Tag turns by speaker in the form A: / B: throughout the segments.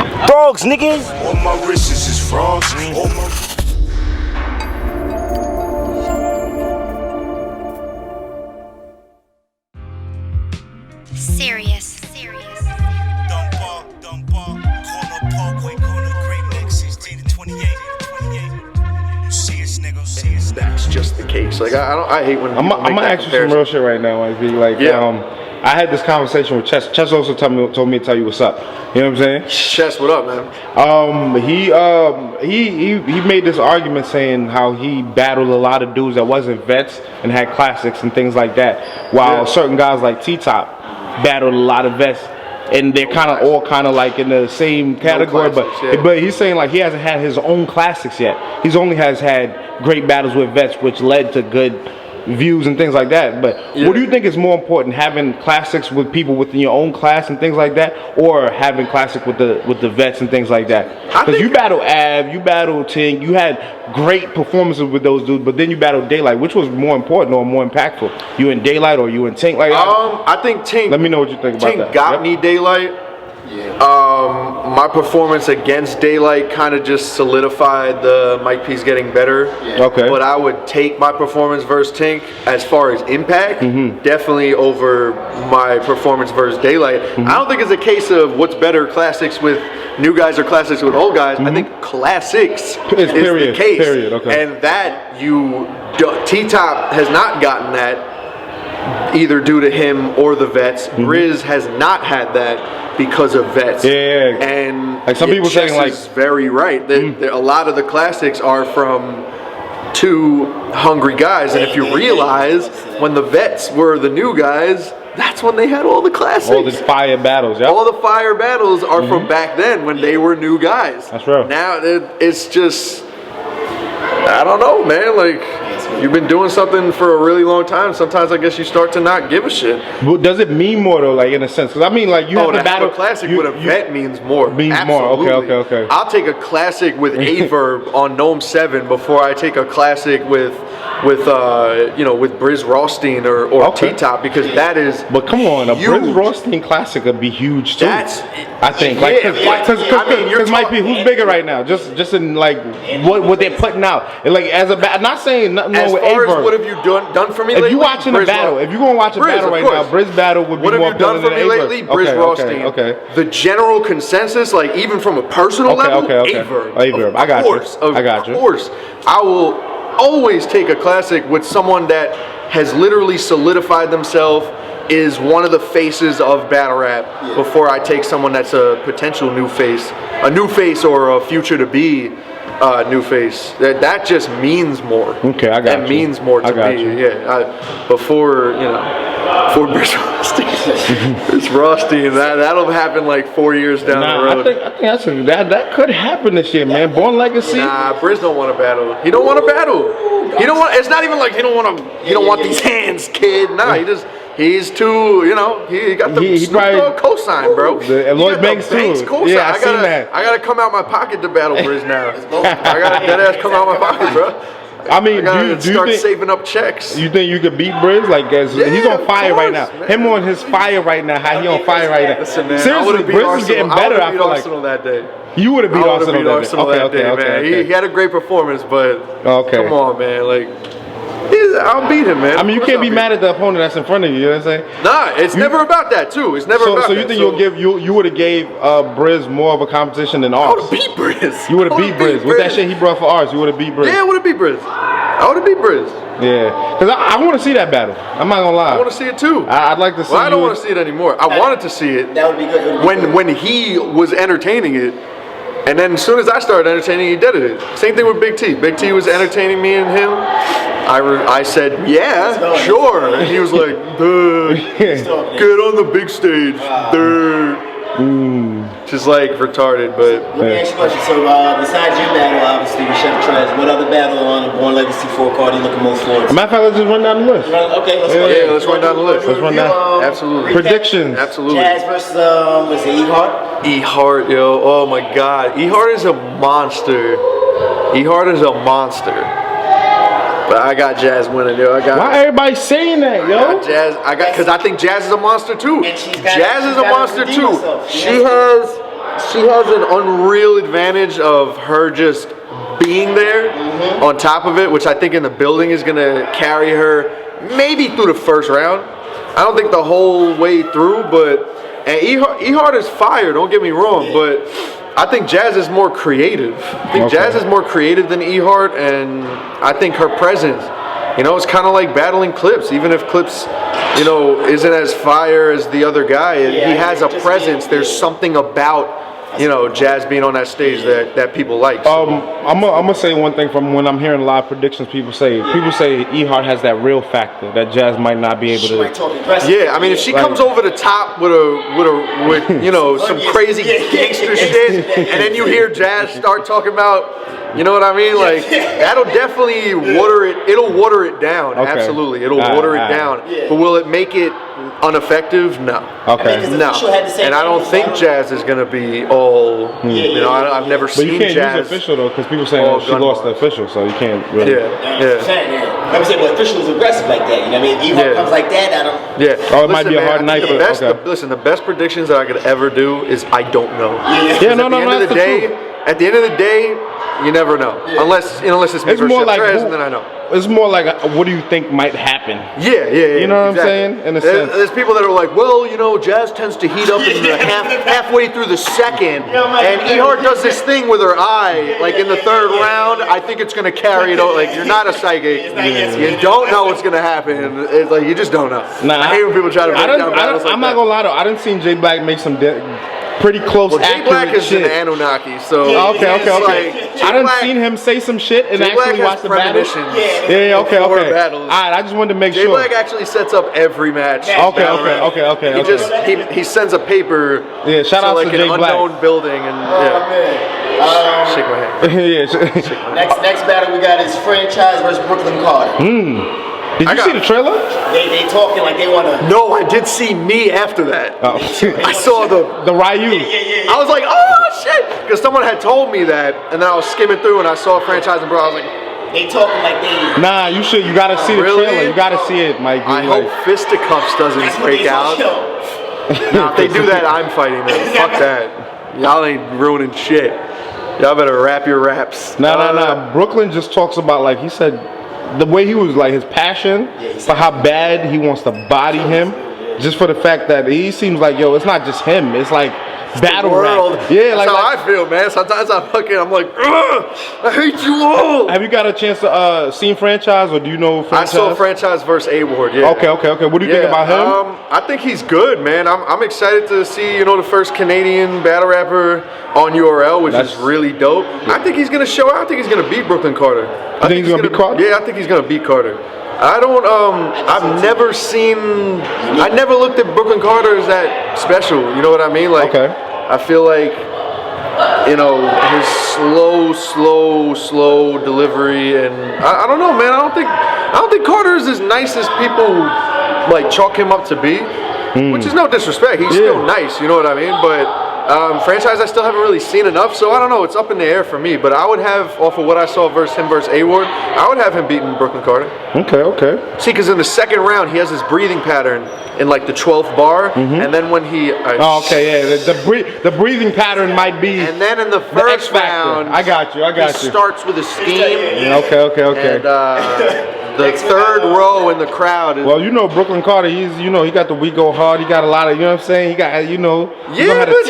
A: right?
B: Frogs, niggas.
C: All my wrists is frogs. All my
D: Serious.
C: Dump ball, corner parkway, corner Great Neck, 16 to 28. You see us, nigga, see us.
E: That's just the case. Like I hate when
A: I'm gonna ask you some real shit right now, like, like I had this conversation with Chess. Chess also told me to tell you what's up. You know what I'm saying?
E: Chess, what up, man?
A: He made this argument saying how he battled a lot of dudes that wasn't vets and had classics and things like that, while certain guys like T-Top battled a lot of vets. And they're kind of all kind of like in the same category, but he's saying like he hasn't had his own classics yet. He's only has had great battles with vets, which led to good views and things like that. But what do you think is more important, having classics with people within your own class and things like that, or having classic with the vets and things like that? Because you battle Ave, you battle Tink, you had great performances with those dudes, but then you battled Daylight. Which was more important or more impactful? You in Daylight or you in Tink? Like
E: I think Tink.
A: Let me know what you think about that.
E: Tink got me Daylight. My performance against Daylight kind of just solidified the Mike P's getting better.
A: Okay.
E: But I would take my performance versus Tink as far as impact, definitely over my performance versus Daylight. I don't think it's a case of what's better, classics with new guys or classics with old guys. I think classics is the case.
A: Okay.
E: And that T-Top has not gotten that, either due to him or the vets. Prez has not had that because of vets. And
A: like some people saying, like,
E: is very right. A lot of the classics are from two hungry guys, and if you realize, when the vets were the new guys, that's when they had all the classics.
A: All the fire battles,
E: All the fire battles are from back then when they were new guys.
A: That's right.
E: Now it's just, I don't know, man. Like, you've been doing something for a really long time. Sometimes I guess you start to not give a shit.
A: But does it mean more though, like in a sense? Because I mean, like you have to battle
E: a classic with a vet means more.
A: Means
E: Absolutely.
A: more. Okay.
E: I'll take a classic with Ave on Gnome 7 before I take a classic with Briz Rothstein or T-Top, because that is.
A: But come on, a
E: huge.
A: Briz Rothstein classic would be huge too. I think, because Mike P, who's bigger right now? Just in like what they're putting out. And like as a not saying nothing wrong with Ave.
E: As far as what have you done for me lately?
A: If you watching a battle, if you're gonna watch a battle right now, Briz battle would be more
E: important than Ave. What have you done for me lately? Briz Rothstein.
A: Okay.
E: The general consensus, like even from a personal level, Ave.
A: I got you.
E: Of course, I will always take a classic with someone that has literally solidified themselves, is one of the faces of battle rap, before I take someone that's a potential new face or a future to be new face. That just means more.
A: Okay, I got you.
E: That means more to me. Yeah, before Briz Rothstein, Briz Rothstein, that'll happen like 4 years down the road.
A: I think that could happen this year, man. Born Legacy.
E: Nah, Briz don't want to battle. He don't want to battle. He don't want. It's not even like he don't want to. He don't want these hands, kid. Nah, he's too. He got the Snoop Dogg cosign, bro.
A: Lloyd Banks too.
E: Cosign.
A: Yeah, I seen that.
E: I gotta come out my pocket to battle Briz now. I gotta that ass come out my pocket, bro.
A: I mean,
E: do
A: you
E: start
A: think,
E: saving up checks.
A: You think you could beat Briz? Like, he's on fire right now. Man. Him on his fire right now. How he on fire right now?
E: Listen, man,
A: seriously, Briz is getting better. I feel like
E: Arsenal that day.
A: You would have beat Arsenal
E: that day, man. He had a great performance, but come on, man. Like, I'll beat him, man.
A: I mean, you can't be mad at the opponent that's in front of you. You know what I'm saying?
E: Nah, it's never about that too. It's never about that.
A: So you think you would have gave Briz more of a competition than ours?
E: I would have beat Briz.
A: You would have beat Briz with that shit he brought for ours. You would have beat Briz.
E: Yeah, I would have beat Briz. I would have beat Briz.
A: Yeah, because I want to see that battle. I'm not gonna lie.
E: I want to see it too.
A: I'd like to see.
E: Well, I don't want to see it anymore. I wanted to see it.
B: That would be good.
E: When he was entertaining it. And then as soon as I started entertaining, he did it. Same thing with Big T. Big T was entertaining me and him. I said, yeah, sure. And he was like, duh, get on the big stage, duh. Just like retarded, but.
B: Let me ask you a question. So besides your battle, obviously with Chef Trez, what other battle on the Born Legacy 4 card are you looking most forward to?
A: Matter of fact, let's just run down the list.
B: Okay, let's go.
E: Yeah, let's run down the list.
A: Let's run down.
E: Absolutely.
A: Predictions.
E: Absolutely.
B: Jazz versus what's it, E-Hart?
E: E-Hart, yo. Oh my God. E-Hart is a monster. E-Hart is a monster. But I got Jazz winning, yo.
A: Why everybody saying that, yo?
E: Because I think Jazz is a monster too.
B: And
E: Jazz is a monster too. She has she has an unreal advantage of her just being there on top of it, which I think in the building is going to carry her maybe through the first round. I don't think the whole way through, but and E-Hart is fire, don't get me wrong, but I think Jazz is more creative. I think Jazz is more creative than E-Hart, and I think her presence, it's kind of like battling Clips. Even if Clips, isn't as fire as the other guy, he has a presence. There's something about Jazz being on that stage that people like. So.
A: I'm gonna say one thing from when I'm hearing a lot of predictions. People say E-Hart has that real factor that Jazz might not be able to.
E: Yeah, I mean, if she comes over the top with some crazy gangster shit, and then you hear Jazz start talking about. You know what I mean? Like that'll definitely water it. It'll water it down. Okay. Absolutely, it'll water it down. Yeah. But will it make it ineffective? No.
A: Okay.
E: No. And I don't think Jazz is gonna be all. I've never seen Jazz.
A: But you can't use official though, because people saying she lost the official, so you can't really.
B: Yeah. I'm saying, but official is aggressive like that. You know what I mean? E-Hart comes like that. I don't.
E: Yeah.
A: Oh, it might be a hard night.
E: Listen, the best predictions that I could ever do is I don't know.
A: Yeah. No.
E: At the end of the day, you never know, unless it's me
A: it's more like
E: Trez, and then I know.
A: It's more like what do you think might happen?
E: Yeah.
A: You know what I'm saying? In a sense,
E: there's people that are like, well, Jazz tends to heat up in the halfway through the second, and E-Hart does this thing with her eye, like in the third round. I think it's gonna carry it. Like you're not a psychic, you don't know what's gonna happen. It's like you just don't know.
A: Nah,
E: I hate when people try to break down battles.
A: I'm not gonna lie though. I didn't see J Black make some. Pretty close.
E: Well, J Black is an Anunnaki, so
A: okay.
E: Like,
A: I didn't seen him say some shit and actually watch the battle.
E: Okay.
A: All right, I just wanted to make sure.
E: J Black actually sets up every match.
A: Okay.
E: He sends a paper.
A: Yeah, shout out to J Black.
E: Like an unknown building and shake my hand.
B: Next battle we got is Franchise versus Brooklyn Carter.
A: Did you see the trailer?
B: They talking like they want to.
E: No, I did see me after that.
A: Oh.
E: I saw the
A: Ryu.
B: Yeah.
E: I was like, oh shit, because someone had told me that, and then I was skimming through and I saw Franchise and bro, I was like,
B: they talking like they.
A: Nah, you should. You gotta see the trailer. You gotta see it, Mike.
E: I hope Fisticuffs doesn't break out. If they do that, I'm fighting them. Fuck that. Y'all ain't ruining shit. Y'all better wrap your raps.
A: Nah. Brooklyn just talks about, like he said, the way he was, like his passion for how bad he wants to body him, just for the fact that he seems like, it's not just him, it's like battle
E: world.
A: Rap. Yeah,
E: that's how I feel, man. Sometimes I'm like, I hate you all.
A: Have you got a chance to see Franchise, or do you know Franchise?
E: I saw Franchise versus A-Ward, yeah.
A: Okay. What do you think about him?
E: I think he's good, man. I'm excited to see, the first Canadian battle rapper on URL, which is really dope. I think he's gonna show out. I think he's gonna beat Brooklyn Carter.
A: I think he's gonna beat Carter?
E: Yeah, I think he's gonna beat Carter. I don't, I've never seen, I never looked at Brooklyn Carter as that special, you know what I mean? Like, I feel like, his slow delivery, and I don't know, man, I don't think Carter is as nice as people, like, chalk him up to be, which is no disrespect, he's still nice, you know what I mean, but, Franchise I still haven't really seen enough, so I don't know, it's up in the air for me, but I would have, off of what I saw versus A-Ward, I would have him beating Brooklyn Carter.
A: Okay.
E: See, because in the second round, he has this breathing pattern in like the 12th bar, and then when he...
A: the breathing pattern might be...
E: And then in the first round...
A: I got you.
E: He starts with a steam.
A: Okay.
E: And the third row in the crowd is...
A: Well, Brooklyn Carter, he's, he got the We Go Hard, he got a lot of, you know what I'm saying? He got,
E: Yeah, but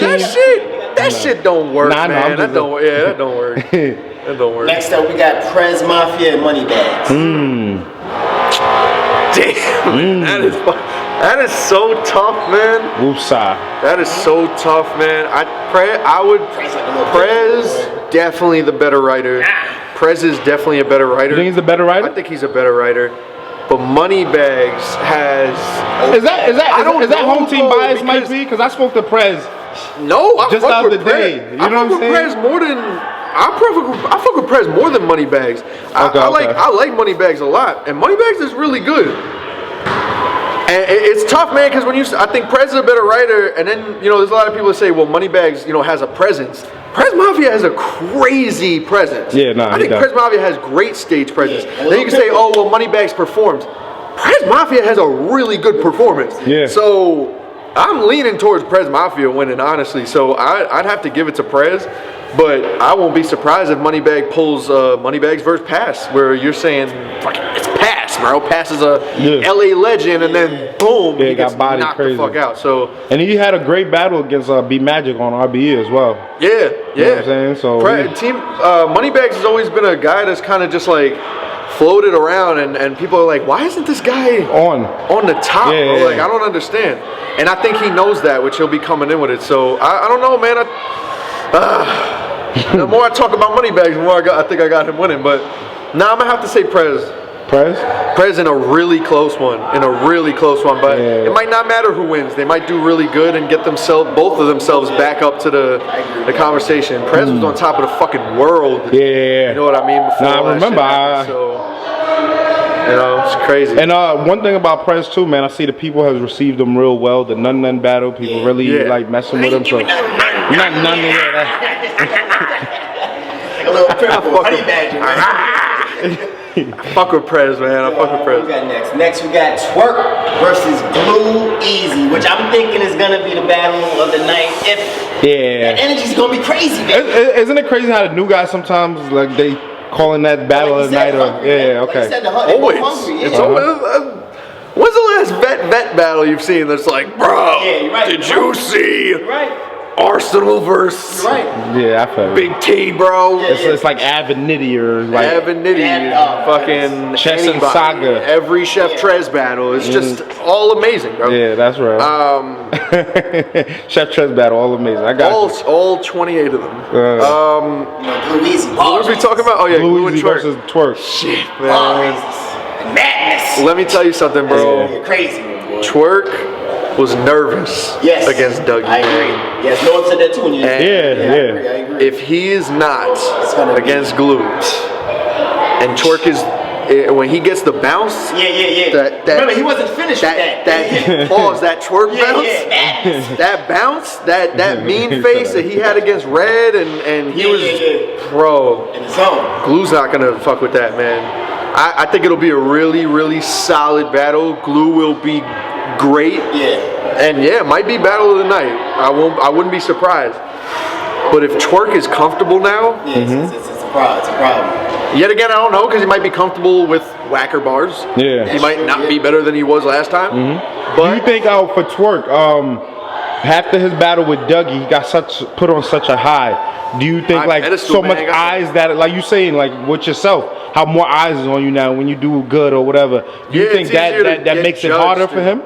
E: that shit don't work, man. That don't work. That don't work.
B: Next up, we got Prez, Mafia, and Moneybags.
E: Damn, that is so tough, man.
A: Woopsa.
E: That is so tough, man. Prez definitely the better writer. Prez is definitely a better writer.
A: You think he's a better writer?
E: I think he's a better writer. But Moneybags has...
A: Is that home team bias might be? Because I spoke to Prez.
E: No, I
A: just
E: fuck
A: the
E: with
A: other day.
E: Prez.
A: You know what I'm saying?
E: Prez more than... I fuck with Prez more than Moneybags. I like Moneybags a lot. And Moneybags is really good. And it's tough, man, because I think Prez is a better writer, and then, there's a lot of people that say, well, Moneybags, has a presence. Prez Mafia has a crazy presence. I think Prez Mafia has great stage presence. Then you can say, Moneybags performs. Prez Mafia has a really good performance.
A: Yeah.
E: So, I'm leaning towards Prez Mafia winning, honestly. So I'd have to give it to Prez, but I won't be surprised if Moneybag pulls Moneybags versus Pass, where you're saying fucking it's Pass, bro. Pass is a LA legend, and then boom, he gets
A: got bodied
E: knocked
A: crazy.
E: the fuck out. So
A: and he had a great battle against B Magic on RBE as well.
E: yeah.
A: You know what I'm saying? So
E: Team Moneybags has always been a guy that's kind of just like floated around, and people are like, why isn't this guy on the top?
A: Yeah,
E: bro?
A: yeah,
E: Like, I don't understand. And I think he knows that, which he'll be coming in with it. So I don't know, man. The more I talk about Moneybags, the more I think I got him winning. But now I'm gonna have to say Prez. Prez in a really close one. But it might not matter who wins. They might do really good and get both of themselves back up to the conversation. Prez was on top of the fucking world.
A: Yeah.
E: You know what I mean? Before
A: Nah, I remember.
E: It's crazy.
A: And one thing about Prez too, man, I see the people has received him real well. The none battle, people really like messing with him. So not none of
B: Like a little purple honey badger.
E: I fuck with Prez, man. I fuck with Prez.
B: Who we got next? Next we got Twork versus Glueazy, which I'm thinking is gonna be the battle of the night. If that energy's gonna be crazy, baby.
A: Isn't it crazy how the new guys sometimes like they calling that battle of the night?
E: Always. It's always. When's the last vet battle you've seen that's like, bro? Did you see? Arsenal versus
A: I feel
E: Big T, bro.
A: It's like Avinity or like
E: Avinity, fucking
A: Chess and Saga.
E: Every Chef Trez battle is just all amazing, bro.
A: Yeah, that's right. Chef Trez battle, all amazing. I got
E: all 28 of them.
B: Glueazy.
E: What was we talking about? Oh yeah, Glue and
A: Glueazy versus Twork.
E: Shit, man.
B: Madness.
E: Let me tell you something, bro.
B: Crazy, boy.
E: Twork was nervous against Dougie.
B: I agree. Yes, no one said that too.
A: Yeah.
B: I agree.
E: If he is not against Glue, and Twork is, when he gets the bounce,
B: Remember, he wasn't finished with that.
E: Pause, that Twork bounce, that bounce, that mean face that he had against Reid, and he was, bro,
B: in the zone.
E: Glue's not gonna fuck with that, man. I think it'll be a really, really solid battle. Glue will be great. And it might be battle of the night. I wouldn't be surprised. But if Twork is comfortable now,
B: it's a problem.
E: Yet again, I don't know, because he might be comfortable with whacker bars. He might not be better than he was last time. But
A: do you think for Twork, after his battle with Dougie, he got put on such a high? Do you think so much eyes that, like you saying, like with yourself, how more eyes is on you now when you do good or whatever? Do you think that makes it harder for him?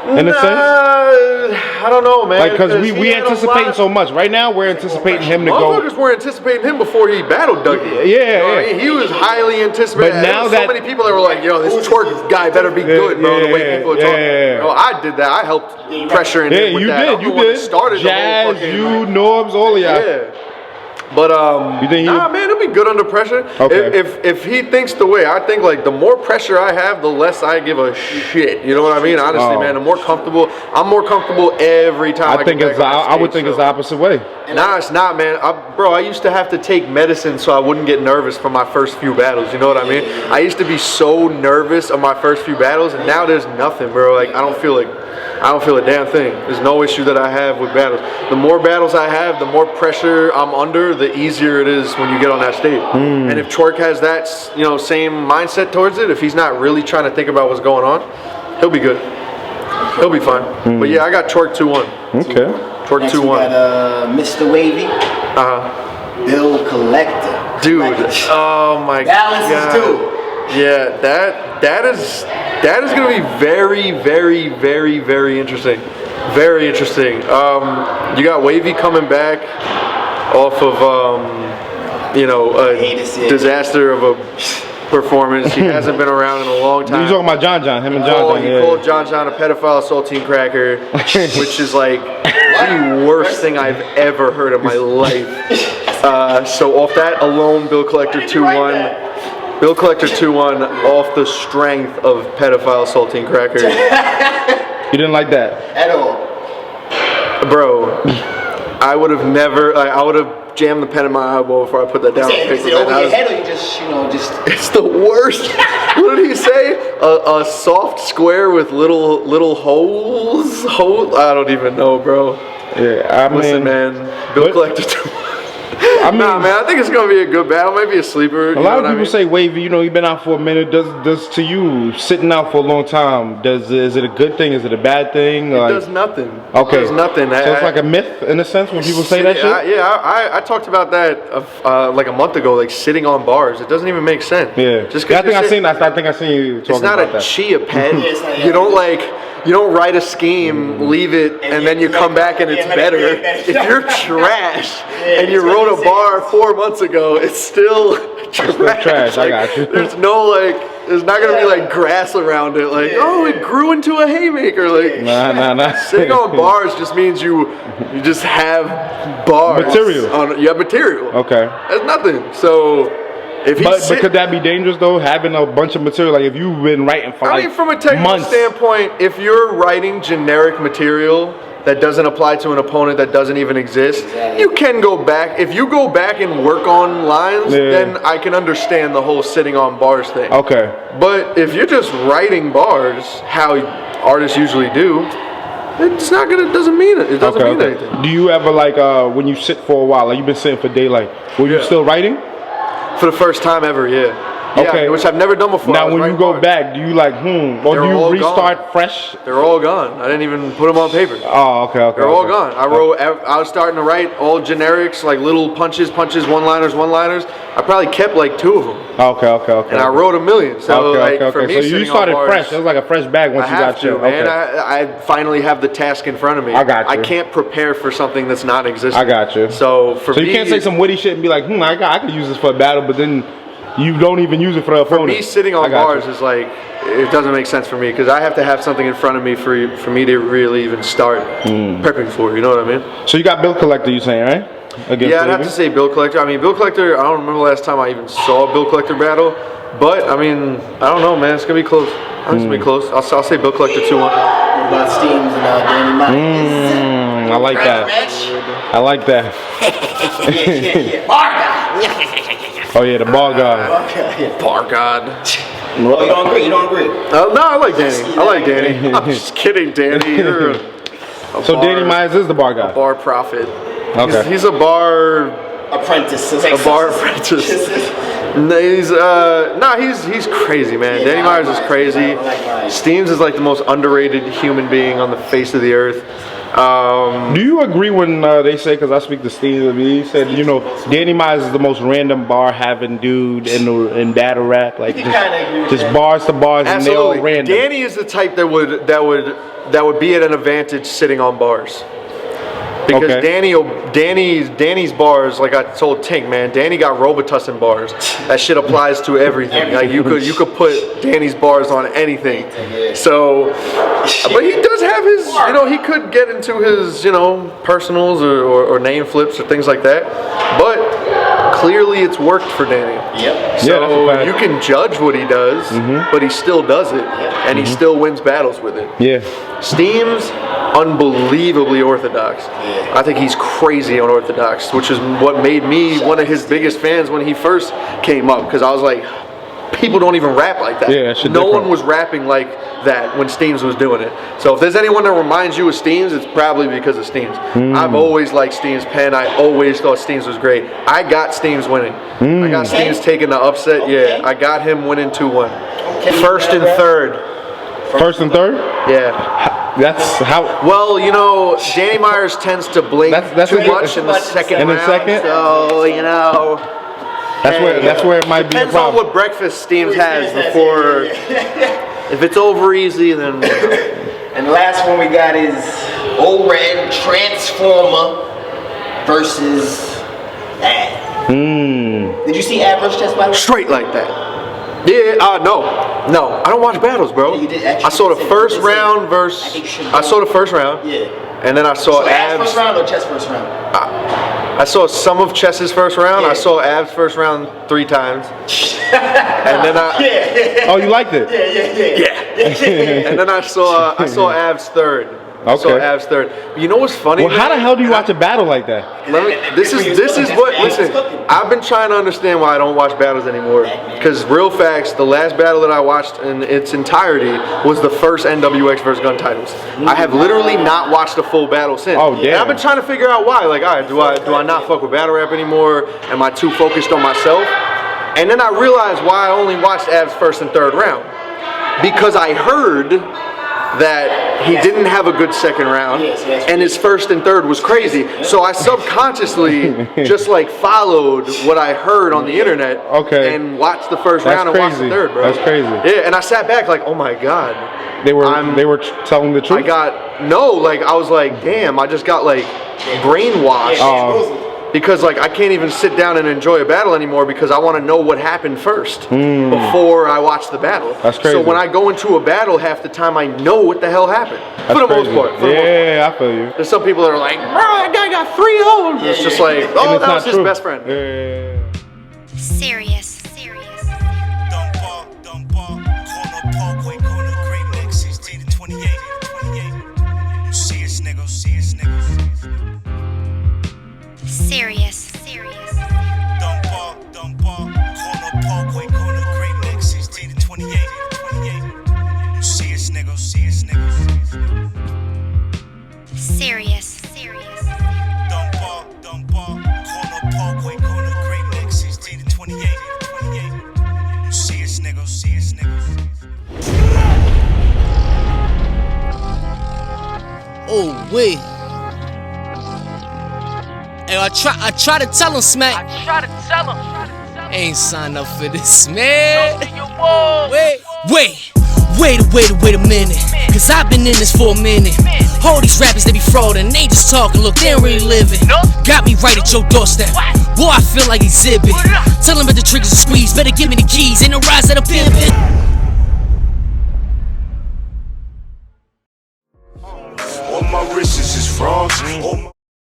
A: In a sense?
E: I don't know, man.
A: Like, because we anticipating so much. Right now, we're anticipating him to go.
E: Motherfuckers were anticipating him before he battled Dougie. He was highly anticipated.
A: But now
E: so many people that were like, yo, this Twork guy better be good, bro, the way people are talking. Bro, I did that. I helped pressure him with that.
A: You did.
E: Started
A: Jazz,
E: the whole fucking,
A: Norbs, all of y'all.
E: But
A: you think
E: man, he'll be good under pressure.
A: Okay.
E: If he thinks the way I think, like the more pressure I have, the less I give a shit. You know what I mean? Honestly, man, I'm more comfortable every time.
A: I think it's. I would think it's the opposite way.
E: Nah, it's not, man. I used to have to take medicine so I wouldn't get nervous for my first few battles. You know what I mean? I used to be so nervous on my first few battles, and now there's nothing, bro. Like I don't feel a damn thing. There's no issue that I have with battles. The more battles I have, the more pressure I'm under, the easier it is when you get on that stage. And if Twork has that, same mindset towards it, if he's not really trying to think about what's going on, he'll be good. He'll be fine. But yeah, I got Twork 2-1.
A: Okay.
E: Twork 2-1.
B: We got Mr. Wavy. Bill Collector.
E: Dude. Oh my
B: Dallas
E: god.
B: is due.
E: Yeah, that is gonna be very, very, very, very interesting. Very interesting. You got Wavy coming back off of a disaster of a performance. He hasn't been around in a long time.
A: You talking about John? Him and John?
E: He called John a pedophile, saltine cracker, which is like the worst thing I've ever heard in my life. So off that alone, Bill Collector 2-1. Bill Collector 2-1 off the strength of pedophile, saltine cracker.
A: You didn't like that
B: at all,
E: bro. I would have never. I would have jam the pen in my eyeball before I put that down.
B: Is it over your head or you just,
E: It's the worst. What did he say? A soft square with little holes? I don't even know, bro.
A: Yeah,
E: Listen, man. Bill Collector. Nah, man, I think it's gonna be a good battle. Maybe a sleeper.
A: A lot of people say Wavy. You've been out for a minute. Does to you sitting out for a long time? Is it a good thing? Is it a bad thing?
E: It does nothing.
A: Okay,
E: it does nothing.
A: So it's like a myth in a sense when people say that shit.
E: I talked about that like a month ago. Like sitting on bars, it doesn't even make sense.
A: Yeah,
E: just
A: I think I seen you talking about that.
E: It's not a chia pet. You don't write a scheme, leave it, and then you come back and it's better. If you're trash and you wrote a bar 4 months ago, it's still trash.
A: I got you.
E: There's not gonna be like grass around it. Like, it grew into a haymaker. Like,
A: nah.
E: Sitting on bars just means you just have bars.
A: Material.
E: You have material.
A: Okay.
E: That's nothing. So.
A: But could that be dangerous though? Having a bunch of material, like if you've been writing for
E: from a technical
A: months.
E: standpoint, if you're writing generic material that doesn't apply to an opponent that doesn't even exist, you can go back. If you go back and work on lines, then I can understand the whole sitting on bars thing.
A: Okay.
E: But if you're just writing bars, how artists usually do, it's not gonna. It doesn't mean anything.
A: Do you ever when you sit for a while, like you've been sitting for daylight, were you still writing?
E: For the first time ever, yeah.
A: Okay.
E: Which I've never done before.
A: Now, when you go back, do you or do you restart fresh?
E: They're all gone. I didn't even put them on paper.
A: Oh, okay.
E: They're all gone. I was starting to write all generics, like little punches, one-liners. I probably kept like 2 of them.
A: Okay.
E: And I wrote a million. So for me,
A: so you started fresh. It was like a fresh bag once you got to,
E: man. I finally have the task in front of me.
A: I got you.
E: I can't prepare for something that's not existing.
A: I got you.
E: So
A: you can't say some witty shit and be like, I could use this for a battle, but then you don't even use it for the opponent.
E: For me, sitting on bars is like, it doesn't make sense for me because I have to have something in front of me for me to really even start prepping for. You know what I mean?
A: So you got Bill Collector, you saying, right?
E: Yeah, I'd have to say Bill Collector. I mean, Bill Collector, I don't remember the last time I even saw a Bill Collector battle. But, I mean, I don't know, man. It's going to be close. It's going to be close. I'll say Bill Collector 2-1.
B: About Steams and Danny Myers.
A: I like that. I like that.
B: Yeah. Bar guy.
A: Oh, yeah, the bar god.
E: Bar god.
B: Oh, you don't agree?
E: No, I like Danny. I'm just kidding, Danny. You're
A: so Danny Myers is the bar guy?
E: A bar prophet.
A: Okay.
E: He's a bar...
B: apprentice.
E: A bar apprentice. He's crazy, man. Danny Myers is crazy. Steams is like the most underrated human being on the face of the earth.
A: Do you agree when they say, because I speak to Steve, he said, Danny Myers is the most random bar having dude in battle rap, like just bars to bars, and they all random.
E: Danny is the type that would be at an advantage sitting on bars. Because Danny's bars, like I told Tink, man, Danny got Robitussin bars. That shit applies to everything. Like you could put Danny's bars on anything. So, but he does have his, he could get into his, personals or name flips or things like that. But clearly it's worked for Danny.
B: Yep.
E: So you can judge what he does, but he still does it, and he still wins battles with it.
A: Yeah.
E: Steams, unbelievably orthodox. I think he's crazy on orthodox, which is what made me one of his biggest fans when he first came up, because I was like, people don't even rap like that.
A: Yeah,
E: no one was rapping like that when Steams was doing it. So if there's anyone that reminds you of Steams, it's probably because of Steams. I've always liked Steams' pen. I always thought Steams was great. I got Steams winning. I got Steams taking the upset. Yeah, I got him winning 2-1. First and third.
A: First and third?
E: Yeah.
A: That's how.
E: Well, Danny Myers tends to blink too much in the second round. So
A: that's where it might be a problem.
E: Depends on what breakfast Steams has before. If it's over easy, then.
B: And the last one we got is O Red Transformer versus Ave. Did you see Ave versus Chess battle?
E: Straight like that. Yeah, no, I don't watch battles, bro. I saw the first round versus. I saw the first round.
B: Yeah.
E: And then I saw Av's
B: first round or Chess first round.
E: I saw some of Chess's first round.
B: Yeah.
E: I saw Av's first round 3 times. And then
A: Oh, you liked it?
B: Yeah.
E: And then I saw Av's third. So Av's third. You know what's funny?
A: Well, how the hell do you watch a battle like that?
E: This is what. Listen, I've been trying to understand why I don't watch battles anymore. Because real facts, the last battle that I watched in its entirety was the first NWX vs. Gun titles. I have literally not watched a full battle since.
A: Oh damn!
E: And I've been trying to figure out why. Like, all right, do I not fuck with battle rap anymore? Am I too focused on myself? And then I realized why I only watched Av's first and third round. Because I heard that he didn't have a good second round, and his first and third was crazy. So I subconsciously just like followed what I heard on the internet, and watched the first round and watched the third, bro.
A: That's crazy.
E: Yeah, and I sat back like, oh my god,
A: they were telling the truth.
E: I was like, damn, I just got like brainwashed. Because like I can't even sit down and enjoy a battle anymore because I want to know what happened first before I watch the battle.
A: That's crazy.
E: So when I go into a battle, half the time I know what the hell happened. For the most part.
A: Yeah, I feel you.
E: There's some people that are like, bro, that guy got 3-0. It's just like, oh, that was his best friend.
A: Yeah.
D: Serious.
C: Dumb bar, corner parkway, corner great neck, 16 to 28. You see us, nigga, see us, nigga.
D: Serious.
C: Dumb bar, corner parkway, corner great neck, 16 to 28. You see us, nigga, see us, nigga.
D: Serious.
C: Dumb bar, corner parkway, corner great neck, 16 to 28. You see us, nigga, see us, nigga.
F: Oh, wait. Hey, I try to tell him, Smack. Ain't signed up for this, man. Wait a minute. Cause I've been in this for a minute. All these rappers, they be frauding. They just talking, look, they don't really live it. Got me right at your doorstep. Boy, I feel like exhibit. Tell them about the triggers to squeeze. Better give me the keys. Ain't no rise that a pimpin'.
C: All my wrists is frogs.